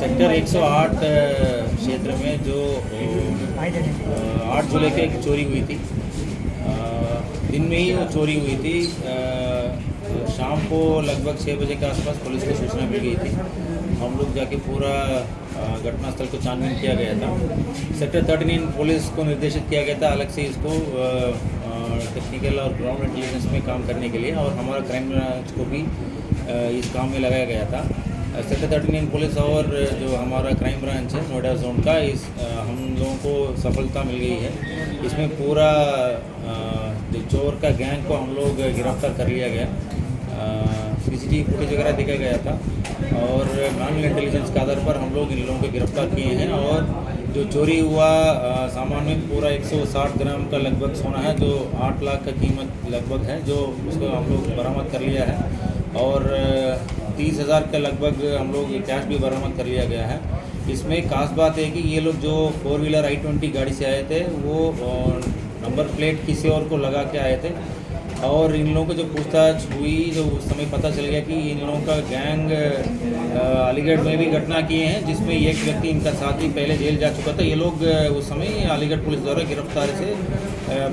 Sector 108 क्षेत्र में जो 8 जुलाई को एक चोरी हुई थी। दिन में ही वो चोरी हुई थी। शाम को लगभग 6 बजे के आसपास पुलिस को सूचना मिल गई थी। हम लोग जाके पूरा घटनास्थल को छानबीन किया गया था। सेक्टर 39 पुलिस को निर्देशित किया गया था अलग से इसको टेक्निकल और ग्राउंड इंटेलिजेंस में काम करने के लिए, और हमारा क्राइम ब्रांच को भी इस काम में लगाया गया था। सेक्टर 39 पुलिस और जो हमारा क्राइम ब्रांच है नोएडा जोन का, इस हम लोगों को सफलता मिल गई है। इसमें पूरा जो चोर का गैंग को हम लोग गिरफ्तार कर लिया गया। सीसीटीवी फुटेज वगैरह देखा गया था, और ग्राउंड इंटेलिजेंस के आधार पर हम लोग इन लोगों को गिरफ्तार किए हैं। और जो चोरी हुआ सामान में पूरा 160 ग्राम का लगभग सोना है, जो 8 लाख का कीमत लगभग है, जो उसको हम लोग बरामद कर लिया है। और 30,000 का लगभग हम लोग कैश भी बरामद कर लिया गया है। इसमें खास बात है कि ये लोग जो 4 व्हीलर i20 गाड़ी से आए थे, वो नंबर प्लेट किसी और को लगा के आए थे। और इन लोगों को जो पूछताछ हुई, जो उस समय पता चल गया कि इन लोगों का गैंग अलीगढ़ में भी घटना किए हैं, जिसमें एक व्यक्ति इनका साथी पहले जेल जा चुका था। ये लोग उस समय अलीगढ़ पुलिस द्वारा गिरफ्तारी से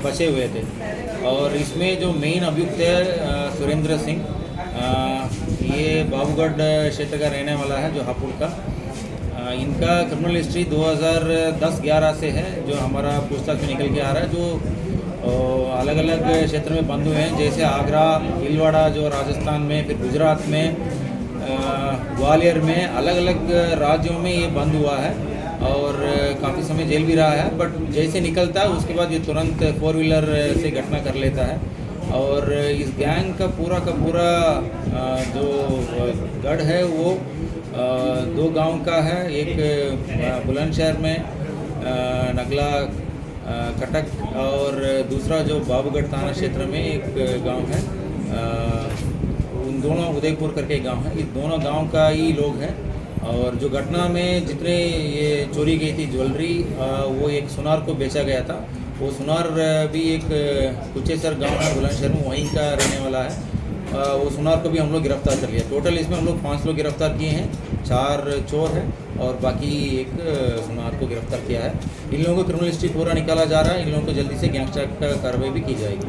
बचे हुए थे। और इसमें जो मेन अभियुक्त है सुरेंद्र सिंह, ये बाबूगढ़ क्षेत्र का रहने वाला है, जो हापुड़ का। इनका क्रिमिनल हिस्ट्री 2010-11 से है, जो हमारा पूछताछ में निकल के आ रहा है। जो अलग अलग क्षेत्र में बंद हुए हैं, जैसे आगरा, भीलवाड़ा जो राजस्थान में, फिर गुजरात में, ग्वालियर में, अलग अलग राज्यों में ये बंद हुआ है। और काफ़ी समय जेल भी रहा है, बट जैसे निकलता है उसके बाद ये तुरंत 4 व्हीलर से घटना कर लेता है। और इस गैंग का पूरा जो गढ़ है वो 2 गांव का है। एक बुलंदशहर में नगला कटक, और दूसरा जो बाबूगढ़ थाना क्षेत्र में एक गांव है। उन दोनों उदयपुर करके एक गांव है। इस दोनों गांव का ही लोग हैं। और जो घटना में जितने ये चोरी गई थी ज्वेलरी, वो एक सुनार को बेचा गया था। वो सुनार भी एक कुचेसर गांव है बुलंदशहर में, वहीं का रहने वाला है। वो सुनार को भी हम लोग गिरफ्तार कर लिया। टोटल इसमें हम लोग 5 लोग गिरफ्तार किए हैं, 4 चोर हैं और बाकी एक सुनार को गिरफ्तार किया है। इन लोगों को क्रिमिनल हिस्ट्री पूरा निकाला जा रहा है। इन लोगों को जल्दी से गैंगस्टर का कार्रवाई भी की जाएगी।